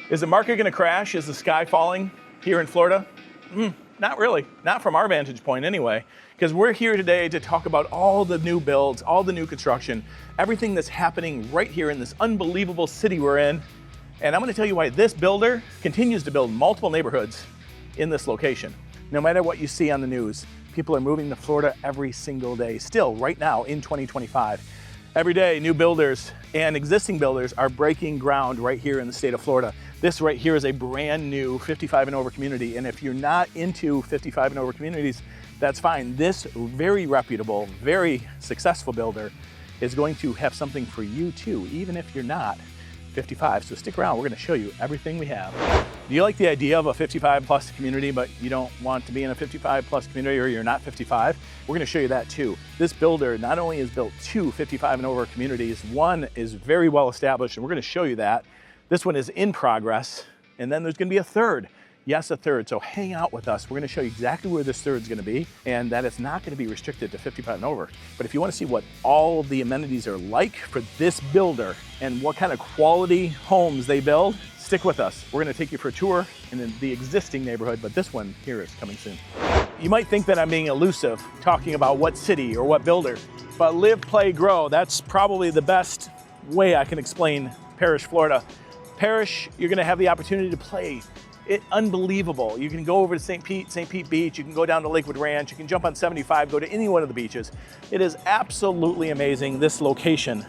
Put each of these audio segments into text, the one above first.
Is the market gonna crash? Is the sky falling here in Florida? Not really, not from our vantage point anyway, because we're here today to talk about all the new builds, all the new construction, everything that's happening right here in this unbelievable city we're in. And I'm gonna tell you why this builder continues to build multiple neighborhoods in this location. No matter what you see on the news, people are moving to Florida every single day, still right now in 2025. Every day, new builders and existing builders are breaking ground right here in the state of Florida. This right here is a brand new 55 and over community. And if you're not into 55 and over communities, that's fine. This very reputable, very successful builder is going to have something for you too, even if you're not 55. So stick around, we're gonna show you everything we have. Do you like the idea of a 55 plus community, but you don't want to be in a 55 plus community, or you're not 55? We're gonna show you that too. This builder not only has built two 55 and over communities, one is very well established, and we're gonna show you that. This one is in progress, and then there's gonna be a third. Yes, a third. So hang out with us. We're gonna show you exactly where this third is gonna be, and that it's not gonna be restricted to 55 and over. But if you wanna see what all of the amenities are like for this builder and what kind of quality homes they build, stick with us. We're gonna take you for a tour in the existing neighborhood, but this one here is coming soon. You might think that I'm being elusive, talking about what city or what builder, but live, play, grow. That's probably the best way I can explain Parrish, Florida. Parrish, you're gonna have the opportunity to play. Unbelievable. You can go over to St. Pete Beach, you can go down to Lakewood Ranch, you can jump on 75, go to any one of the beaches. It is absolutely amazing, this location.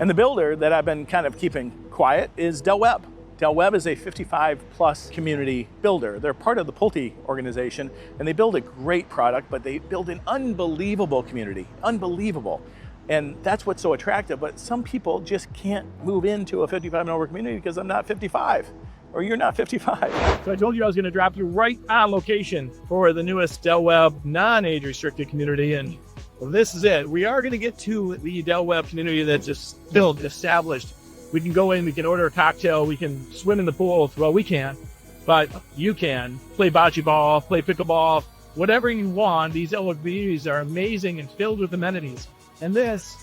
And the builder that I've been kind of keeping quiet is Webb. Webb is a 55 plus community builder. They're part of the Pulte organization, and they build a great product, but they build an unbelievable community, unbelievable. And that's what's so attractive, but some people just can't move into a 55 and over community because I'm not 55. Or you're not 55. So I told you I was going to drop you right on location for the newest Webb non-age restricted community, and well, this is it. We are going to get to the Webb community that's just built, established. We can go in, we can order a cocktail, we can swim in the pool. Well, we can't, but you can play bocce ball, play pickleball, whatever you want. These Webb communities are amazing and filled with amenities. And this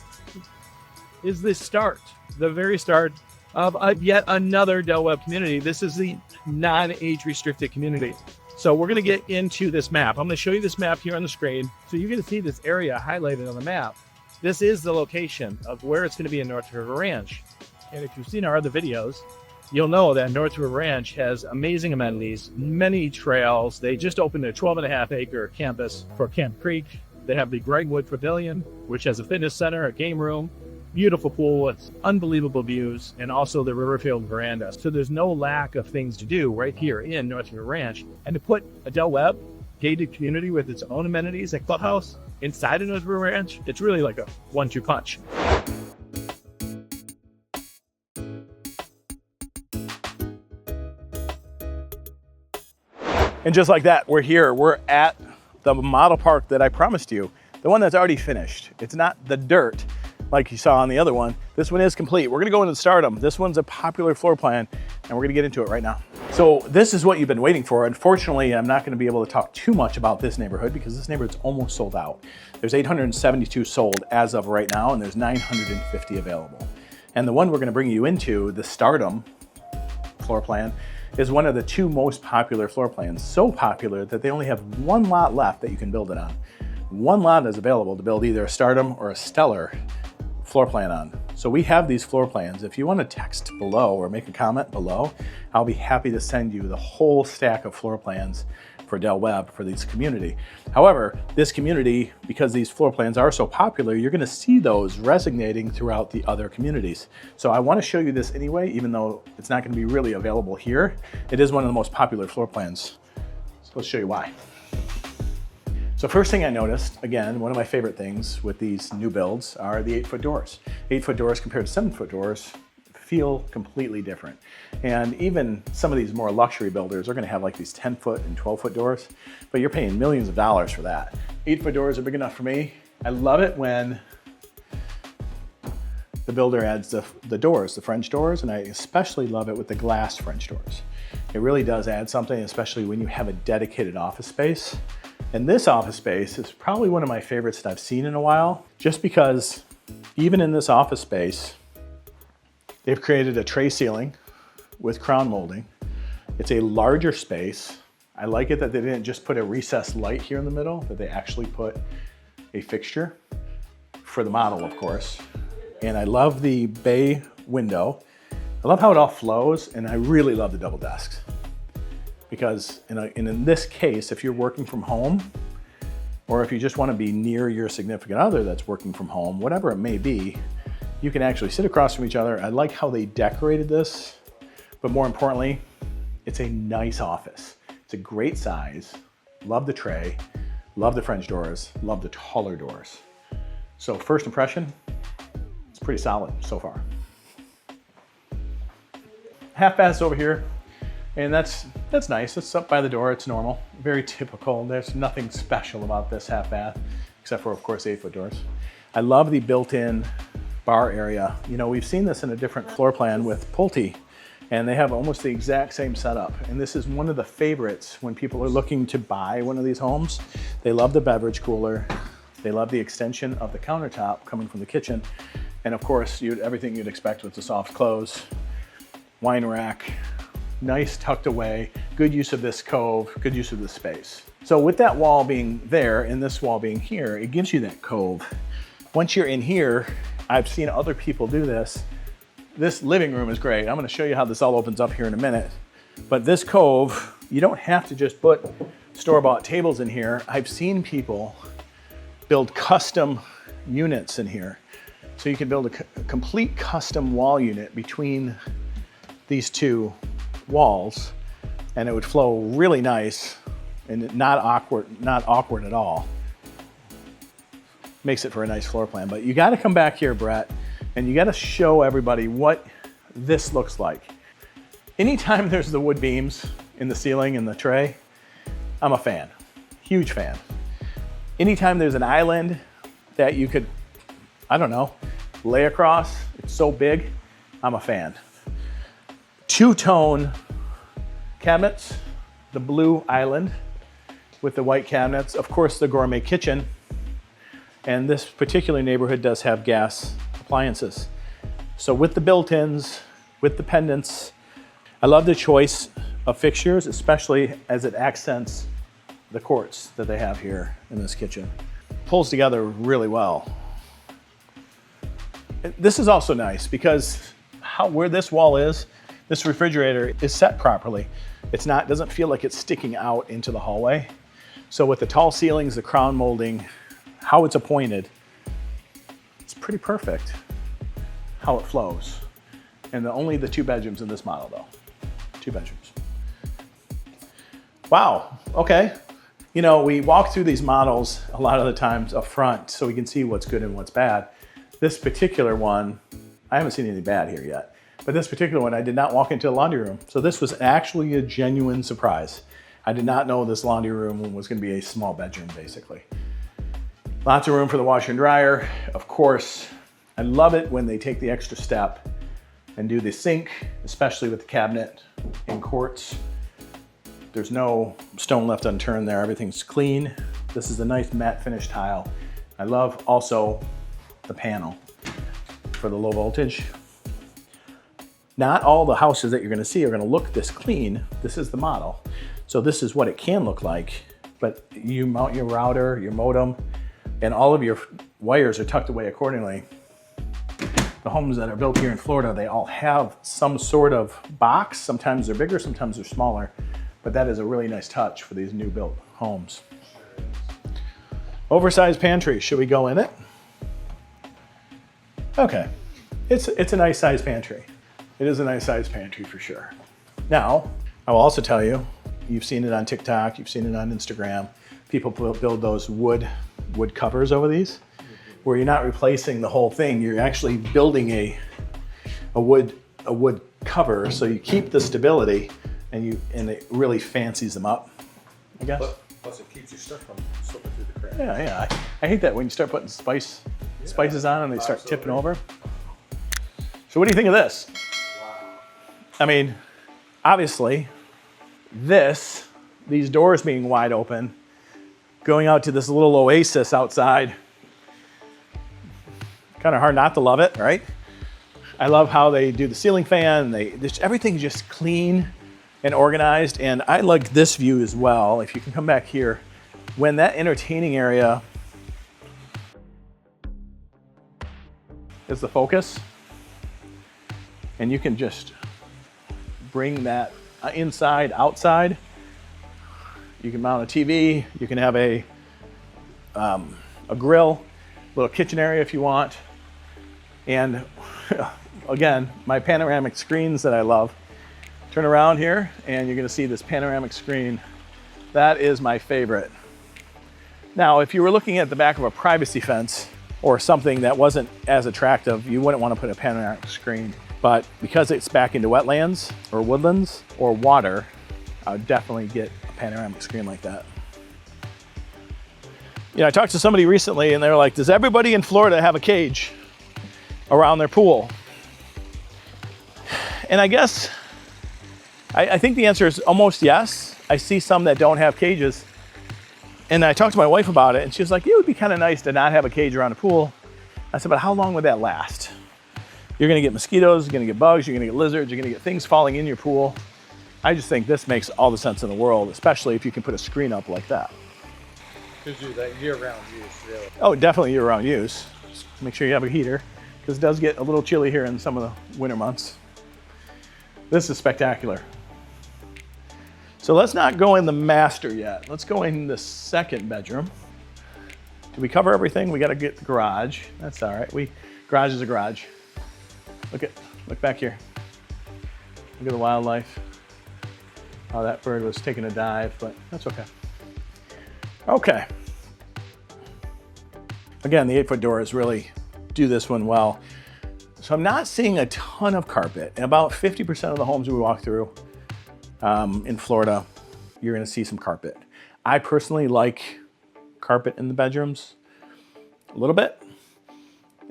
is the start, the very start of yet another Webb community. This is the non-age restricted community. So we're gonna get into this map. I'm gonna show you this map here on the screen. So you're gonna see this area highlighted on the map. This is the location of where it's gonna be in North River Ranch. And if you've seen our other videos, you'll know that North River Ranch has amazing amenities, many trails. They just opened a 12.5 acre campus for Camp Creek. They have the Gregwood Pavilion, which has a fitness center, a game room, beautiful pool with unbelievable views, and also the Riverfield veranda. So there's no lack of things to do right here in North River Ranch. And to put a Webb gated community with its own amenities and clubhouse inside of North River Ranch, it's really like a 1-2 punch. And just like that, we're here. We're at the model park that I promised you, the one that's already finished. It's not the dirt like you saw on the other one. This one is complete. We're gonna go into stardom. This one's a popular floor plan, and we're gonna get into it right now. So this is what you've been waiting for. Unfortunately, I'm not gonna be able to talk too much about this neighborhood because this neighborhood's almost sold out. There's 872 sold as of right now, and there's 950 available. And the one we're gonna bring you into, the stardom floor plan, is one of the two most popular floor plans. So popular that they only have one lot left that you can build it on. One lot is available to build either a stardom or a stellar floor plan on. So we have these floor plans. If you want to text below or make a comment below, I'll be happy to send you the whole stack of floor plans for Webb for this community. However, this community, because these floor plans are so popular, you're gonna see those resonating throughout the other communities. So I wanna show you this anyway, even though it's not gonna be really available here. It is one of the most popular floor plans. So let's show you why. So first thing I noticed, again, one of my favorite things with these new builds are the 8-foot doors. 8-foot doors compared to 7-foot doors feel completely different. And even some of these more luxury builders are gonna have like these 10-foot and 12-foot doors, but you're paying millions of dollars for that. 8-foot doors are big enough for me. I love it when the builder adds the doors, the French doors, and I especially love it with the glass French doors. It really does add something, especially when you have a dedicated office space. And this office space is probably one of my favorites that I've seen in a while, just because even in this office space, they've created a tray ceiling with crown molding. It's a larger space. I like it that they didn't just put a recessed light here in the middle, that they actually put a fixture for the model, of course. And I love the bay window. I love how it all flows, and I really love the double desks. Because in this case, if you're working from home, or if you just want to be near your significant other that's working from home, whatever it may be, you can actually sit across from each other. I like how they decorated this, but more importantly, it's a nice office. It's a great size. Love the tray, love the French doors, love the taller doors. So first impression, it's pretty solid so far. Half bath's over here, and that's nice. It's up by the door, it's normal, very typical. There's nothing special about this half bath, except for, of course, 8-foot doors. I love the built-in bar area. You know, we've seen this in a different floor plan with Pulte, and they have almost the exact same setup. And this is one of the favorites when people are looking to buy one of these homes. They love the beverage cooler. They love the extension of the countertop coming from the kitchen. And of course, everything you'd expect with the soft close. Wine rack, nice tucked away, good use of this cove, good use of this space. So with that wall being there and this wall being here, it gives you that cove. Once you're in here, I've seen other people do this. This living room is great. I'm gonna show you how this all opens up here in a minute. But this cove, you don't have to just put store-bought tables in here. I've seen people build custom units in here. So you can build a complete custom wall unit between these two walls, and it would flow really nice and not awkward at all. Makes it for a nice floor plan. But you gotta come back here, Brett, and you gotta show everybody what this looks like. Anytime there's the wood beams in the ceiling and the tray, I'm a fan, huge fan. Anytime there's an island that you could, I don't know, lay across, it's so big, I'm a fan. Two-tone cabinets, the blue island with the white cabinets, of course the gourmet kitchen, and this particular neighborhood does have gas appliances. So with the built-ins, with the pendants, I love the choice of fixtures, especially as it accents the quartz that they have here in this kitchen. Pulls together really well. This is also nice because where this wall is, this refrigerator is set properly. Doesn't feel like it's sticking out into the hallway. So with the tall ceilings, the crown molding, how it's appointed, it's pretty perfect how it flows. And only the 2 bedrooms in this model though, 2 bedrooms. Wow, okay. You know, we walk through these models a lot of the times up front so we can see what's good and what's bad. This particular one, I haven't seen anything bad here yet, but this particular one, I did not walk into the laundry room. So this was actually a genuine surprise. I did not know this laundry room was gonna be a small bedroom, basically. Lots of room for the washer and dryer. Of course, I love it when they take the extra step and do the sink, especially with the cabinet in quartz. There's no stone left unturned there. Everything's clean. This is a nice matte finish tile. I love also the panel for the low voltage. Not all the houses that you're gonna see are gonna look this clean. This is the model. So this is what it can look like, but you mount your router, your modem, and all of your wires are tucked away accordingly. The homes that are built here in Florida, they all have some sort of box. Sometimes they're bigger, sometimes they're smaller, but that is a really nice touch for these new built homes. Oversized pantry, should we go in it? Okay, it's a nice sized pantry. It is a nice sized pantry for sure. Now, I will also tell you, you've seen it on TikTok, you've seen it on Instagram. People build those wood covers over these, where you're not replacing the whole thing. You're actually building a wood cover, so you keep the stability, and it really fancies them up, I guess. Plus it keeps you stuck from slipping through the cracks. Yeah. I hate that when you start putting spices on and they start tipping over. So what do you think of this? Wow. I mean, obviously, these doors being wide open, going out to this little oasis outside, kind of hard not to love it, right? I love how they do the ceiling fan. Everything's just clean and organized. And I like this view as well. If you can come back here, when that entertaining area is the focus, and you can just bring that inside, outside. You can mount a TV, you can have a grill, little kitchen area if you want. And again, my panoramic screens that I love. Turn around here and you're gonna see this panoramic screen. That is my favorite. Now, if you were looking at the back of a privacy fence or something that wasn't as attractive, you wouldn't want to put a panoramic screen. But because it's back into wetlands or woodlands or water, I would definitely get a panoramic screen like that. You know, I talked to somebody recently and they were like, does everybody in Florida have a cage around their pool? And I guess, I think the answer is almost yes. I see some that don't have cages. And I talked to my wife about it and she was like, it would be kind of nice to not have a cage around a pool. I said, but how long would that last? You're gonna get mosquitoes, you're gonna get bugs, you're gonna get lizards, you're gonna get things falling in your pool. I just think this makes all the sense in the world, especially if you can put a screen up like that. Gives you that year-round use, really. Oh, definitely year-round use. Just make sure you have a heater, because it does get a little chilly here in some of the winter months. This is spectacular. So let's not go in the master yet. Let's go in the second bedroom. Did we cover everything? We gotta get the garage. That's all right. Garage is a garage. Look back here. Look at the wildlife. Oh, that bird was taking a dive, but that's okay. Okay. Again, the 8-foot doors really do this one well. So I'm not seeing a ton of carpet. In about 50% of the homes we walk through in Florida, you're gonna see some carpet. I personally like carpet in the bedrooms a little bit.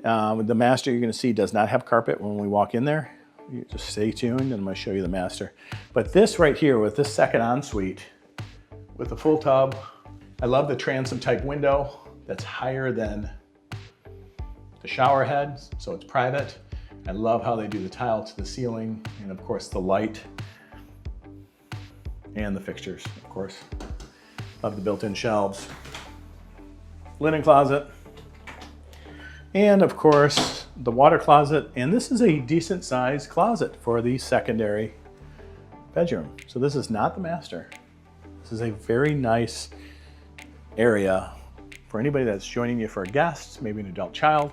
The master you're gonna see does not have carpet when we walk in there. You just stay tuned and I'm gonna show you the master. But this right here with this second ensuite with the full tub, I love the transom type window that's higher than the shower head, so it's private. I love how they do the tile to the ceiling and of course the light and the fixtures, of course. Love the built-in shelves. Linen closet. And of course, the water closet. And this is a decent sized closet for the secondary bedroom. So this is not the master. This is a very nice area for anybody that's joining you for a guest, maybe an adult child.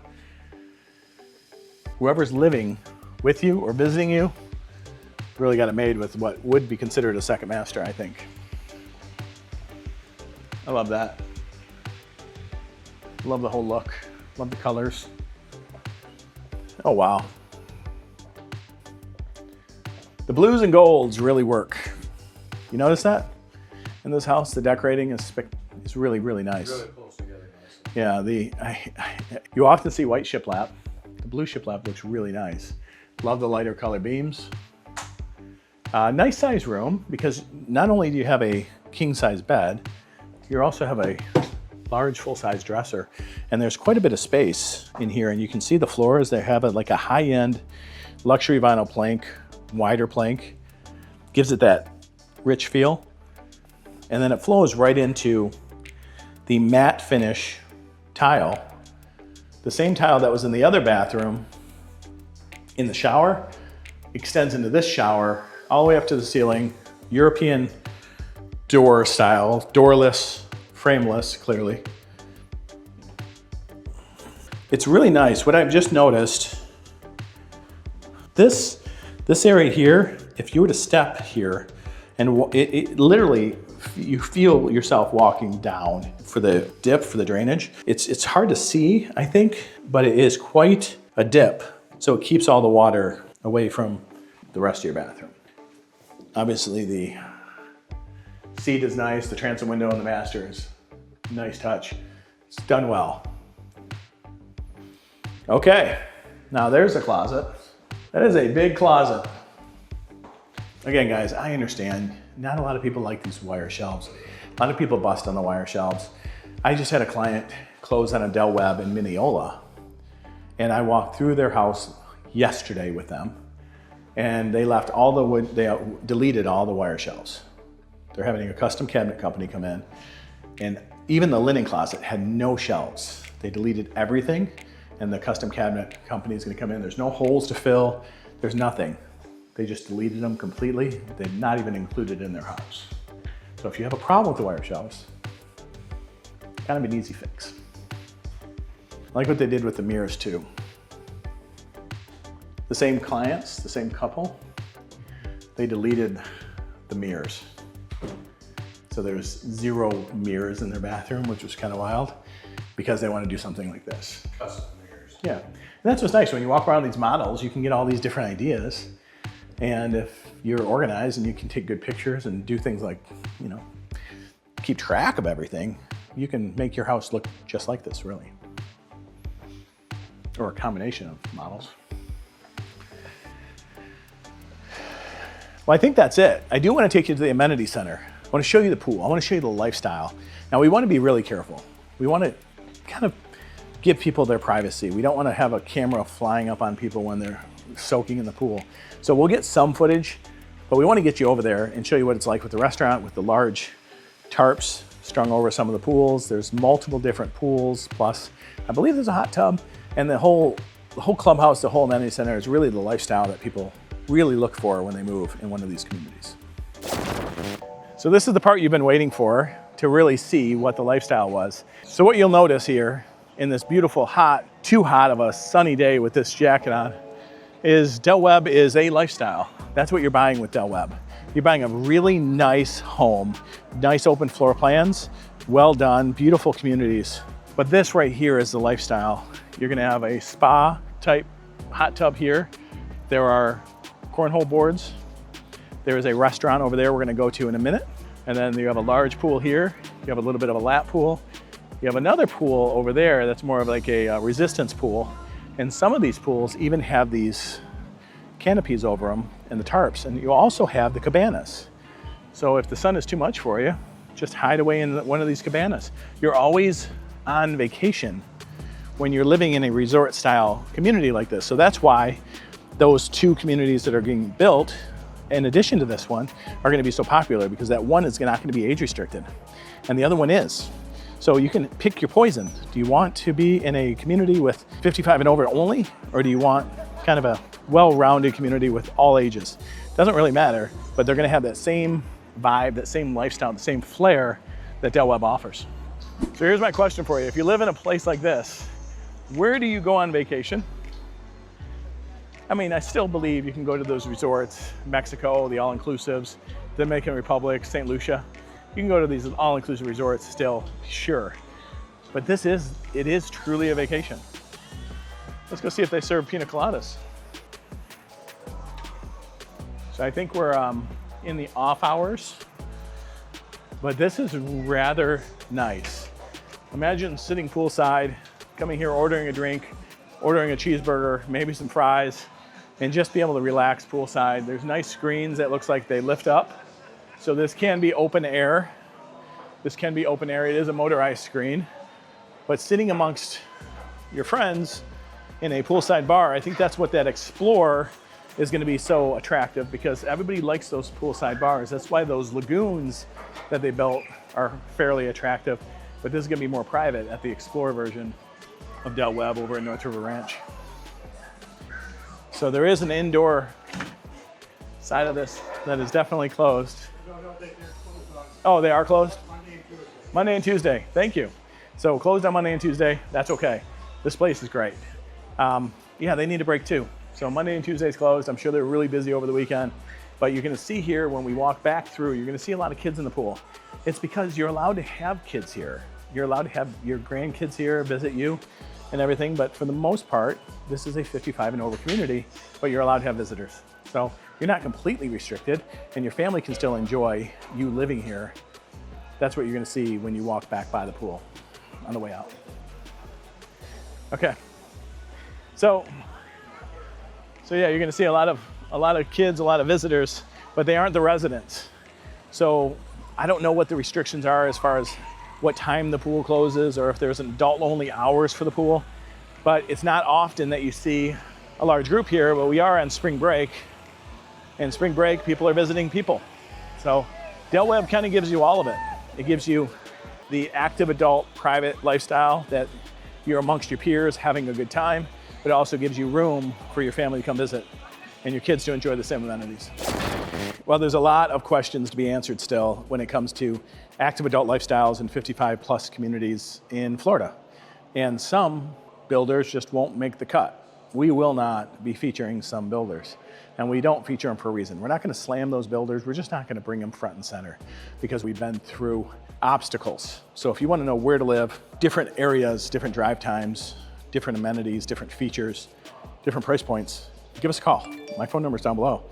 Whoever's living with you or visiting you, really got it made with what would be considered a second master, I think. I love that. Love the whole look. Love the colors. Oh, wow. The blues and golds really work. You notice that? In this house, the decorating is really, really nice. Really close together nicely. Yeah, you often see white shiplap. The blue shiplap looks really nice. Love the lighter color beams. Nice size room, because not only do you have a king size bed, you also have a large full-size dresser, and there's quite a bit of space in here, and you can see the floors. They have like a high-end luxury vinyl plank, wider plank, gives it that rich feel, and then it flows right into the matte finish tile, the same tile that was in the other bathroom in the shower, extends into this shower all the way up to the ceiling. European door style, doorless, frameless, clearly. It's really nice. What I've just noticed, this area here, if you were to step here, and it literally, you feel yourself walking down for the dip, for the drainage. It's hard to see, I think, but it is quite a dip. So it keeps all the water away from the rest of your bathroom. Obviously the seat is nice, the transom window in the master is a nice touch. It's done well. Okay, now there's a closet. That is a big closet. Again, guys, I understand not a lot of people like these wire shelves. A lot of people bust on the wire shelves. I just had a client close on a Del Webb in Mineola, and I walked through their house yesterday with them, and they left all the wood, they deleted all the wire shelves. They're having a custom cabinet company come in, and even the linen closet had no shelves. They deleted everything, and the custom cabinet company is gonna come in. There's no holes to fill, there's nothing. They just deleted them completely. They're not even included in their house. So if you have a problem with the wire shelves, kind of an easy fix. I like what they did with the mirrors too. The same clients, the same couple, they deleted the mirrors. So there's 0 mirrors in their bathroom, which was kind of wild, because they want to do something like this. Custom mirrors. Yeah, and that's what's nice. When you walk around these models, you can get all these different ideas. And if you're organized and you can take good pictures and do things like, you know, keep track of everything, you can make your house look just like this, really. Or a combination of models. Well, I think that's it. I do want to take you to the amenity center. I want to show you the pool. I want to show you the lifestyle. Now, we want to be really careful. We want to kind of give people their privacy. We don't want to have a camera flying up on people when they're soaking in the pool. So we'll get some footage, but we want to get you over there and show you what it's like with the restaurant, with the large tarps strung over some of the pools. There's multiple different pools, plus I believe there's a hot tub, and the whole clubhouse, the whole amenity center is really the lifestyle that people really look for when they move in one of these communities. So this is the part you've been waiting for to really see what the lifestyle was. So what you'll notice here in this beautiful hot, too hot of a sunny day with this jacket on, is Del Webb is a lifestyle. That's what you're buying with Del Webb. You're buying a really nice home, nice open floor plans, well done, beautiful communities. But this right here is the lifestyle. You're gonna have a spa type hot tub here. There are cornhole boards. There is a restaurant over there we're gonna go to in a minute. And then you have a large pool here. You have a little bit of a lap pool. You have another pool over there that's more of like a resistance pool. And some of these pools even have these canopies over them and the tarps. And you also have the cabanas. So if the sun is too much for you, just hide away in one of these cabanas. You're always on vacation when you're living in a resort style community like this. So that's why those 2 communities that are being built in addition to this one are going to be so popular, because that one is not going to be age restricted and the other one is. So you can pick your poison. Do you want to be in a community with 55 and over only, or do you want kind of a well-rounded community with all ages? Doesn't really matter, but they're going to have that same vibe, that same lifestyle, the same flair that Del Webb offers. So here's my question for you. If you live in a place like this, where do you go on vacation? I mean, I still believe you can go to those resorts, Mexico, the all-inclusives, Dominican Republic, St. Lucia. You can go to these all-inclusive resorts still, sure. But it is truly a vacation. Let's go see if they serve pina coladas. So I think we're in the off hours, but this is rather nice. Imagine sitting poolside, coming here, ordering a drink, ordering a cheeseburger, maybe some fries, and just be able to relax poolside. There's nice screens that looks like they lift up. So this can be open air. This can be open air. It is a motorized screen. But sitting amongst your friends in a poolside bar, I think that's what that Explorer is going to be so attractive, because everybody likes those poolside bars. That's why those lagoons that they built are fairly attractive. But this is going to be more private at the Explorer version of Del Webb over in North River Ranch. So there is an indoor side of this that is definitely closed. Oh, they are closed? Monday and Tuesday. Thank you. So closed on Monday and Tuesday. That's okay. This place is great. Yeah, they need a break too. So Monday and Tuesday is closed. I'm sure they're really busy over the weekend. But you're going to see here when we walk back through, you're going to see a lot of kids in the pool. It's because you're allowed to have kids here. You're allowed to have your grandkids here visit you and everything. But for the most part, this is a 55 and over community, but you're allowed to have visitors. So you're not completely restricted, and your family can still enjoy you living here. That's what you're going to see when you walk back by the pool on the way out. Okay. So yeah, you're going to see a lot of kids, a lot of visitors, but they aren't the residents. So I don't know what the restrictions are as far as what time the pool closes, or if there's an adult-only hours for the pool. But it's not often that you see a large group here, but we are on spring break. And spring break, people are visiting people. So Del Webb kind of gives you all of it. It gives you the active adult private lifestyle that you're amongst your peers having a good time, but it also gives you room for your family to come visit and your kids to enjoy the same amenities. Well, there's a lot of questions to be answered still when it comes to active adult lifestyles in 55 plus communities in Florida. And some builders just won't make the cut. We will not be featuring some builders, and we don't feature them for a reason. We're not going to slam those builders. We're just not going to bring them front and center because we've been through obstacles. So if you want to know where to live, different areas, different drive times, different amenities, different features, different price points, give us a call. My phone number is down below.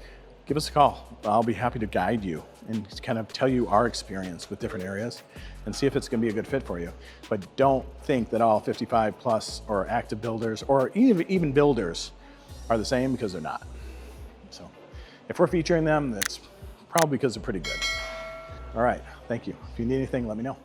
Give us a call. I'll be happy to guide you and kind of tell you our experience with different areas and see if it's going to be a good fit for you. But don't think that all 55 plus or active builders or even builders are the same, because they're not. So if we're featuring them, that's probably because they're pretty good. All right, thank you. If you need anything, let me know.